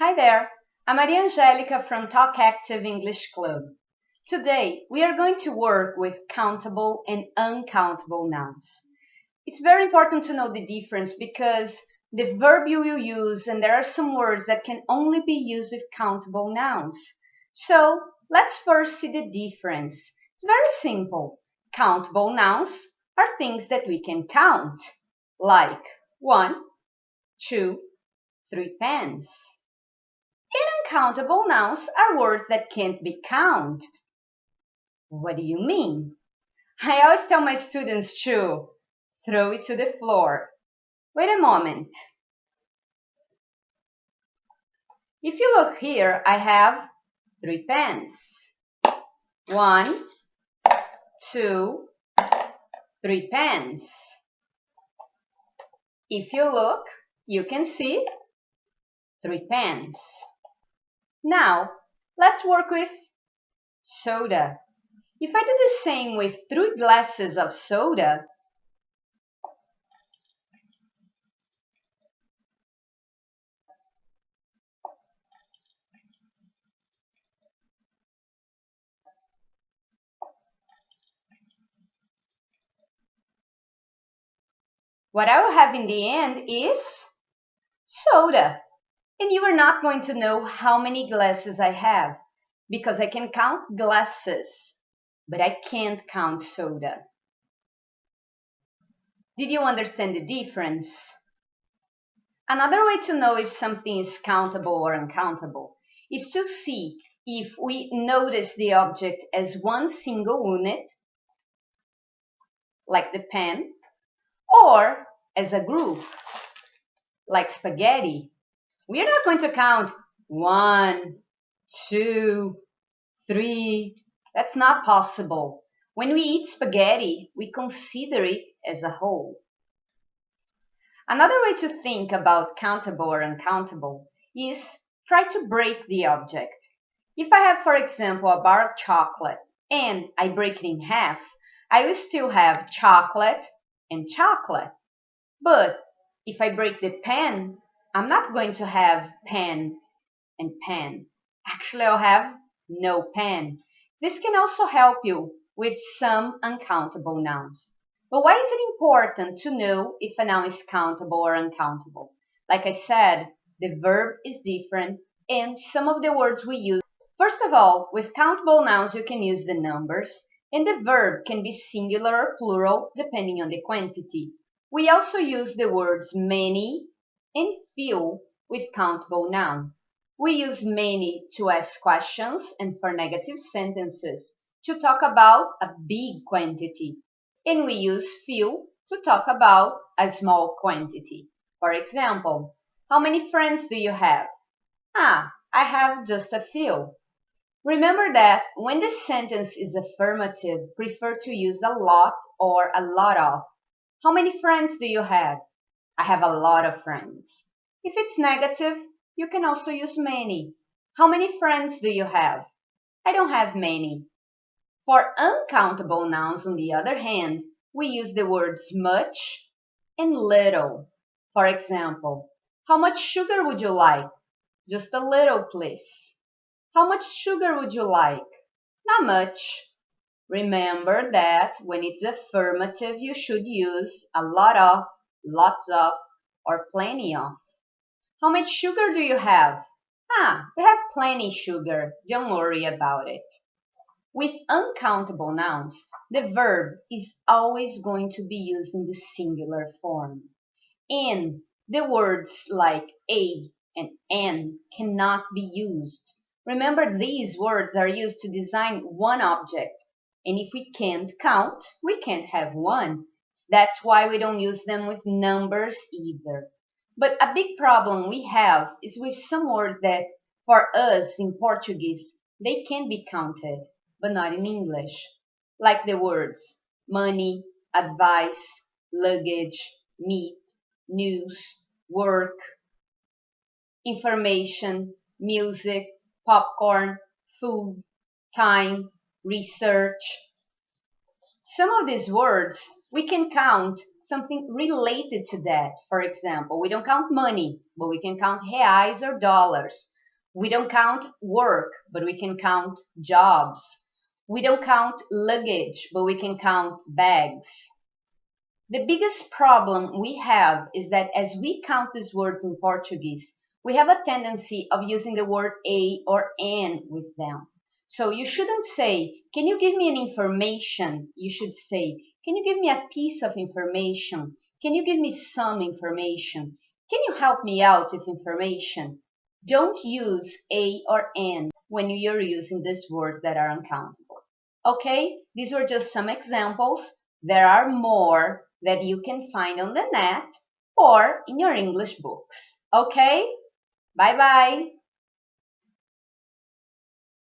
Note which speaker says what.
Speaker 1: Hi there, I'm Maria Angelica from Talk Active English Club. Today, we are going to work with countable and uncountable nouns. It's very important to know the difference because the verb you will use and there are some words that can only be used with countable nouns. So, let's first see the difference. It's very simple. Countable nouns are things that we can count, like 1, 2, 3 pens. Uncountable nouns are words that can't be counted. What do you mean? I always tell my students to throw it to the floor. Wait a moment. If you look here, I have 3 pens. 1, 2, 3 pens. If you look, you can see 3 pens. Now, let's work with soda. If I do the same with 3 glasses of soda, what I will have in the end is soda. And you are not going to know how many glasses I have because I can count glasses, but I can't count soda. Did you understand the difference? Another way to know if something is countable or uncountable is to see if we notice the object as one single unit, like the pen, or as a group, like spaghetti. We are not going to count 1, 2, 3. That's not possible. When we eat spaghetti, we consider it as a whole. Another way to think about countable or uncountable is try to break the object. If I have, for example, a bar of chocolate and I break it in half, I will still have chocolate and chocolate. But if I break the pen, I'm not going to have pen and pen. Actually, I'll have no pen. This can also help you with some uncountable nouns. But why is it important to know if a noun is countable or uncountable? Like I said, the verb is different and some of the words we use. First of all, with countable nouns, you can use the numbers and the verb can be singular or plural depending on the quantity. We also use the words many and few with countable noun. We use many to ask questions and for negative sentences to talk about a big quantity. And we use few to talk about a small quantity. For example, how many friends do you have? I have just a few. Remember that when the sentence is affirmative, prefer to use a lot or a lot of. How many friends do you have? I have a lot of friends. If it's negative, you can also use many. How many friends do you have? I don't have many. For uncountable nouns, on the other hand, we use the words much and little. For example, how much sugar would you like? Just a little, please. How much sugar would you like? Not much. Remember that when it's affirmative, you should use a lot of, lots of, or plenty of. How much sugar do you have? We have plenty sugar. Don't worry about it. With uncountable nouns, the verb is always going to be used in the singular form. And the words like a and an cannot be used. Remember, these words are used to design one object. And if we can't count, we can't have one. That's why we don't use them with numbers either. But a big problem we have is with some words that, for us in Portuguese, they can be counted, but not in English. Like the words money, advice, luggage, meat, news, work, information, music, popcorn, food, time, research. Some of these words we can count, something related to that. For example, we don't count money, but we can count reais or dollars. We don't count work, but we can count jobs. We don't count luggage, but we can count bags. The biggest problem we have is that as we count these words in Portuguese, we have a tendency of using the word a or an with them. So you shouldn't say, can you give me an information? You should say, can you give me a piece of information? Can you give me some information? Can you help me out with information? Don't use a or an when you're using these words that are uncountable. Okay, these were just some examples. There are more that you can find on the net or in your English books. Okay? Bye-bye.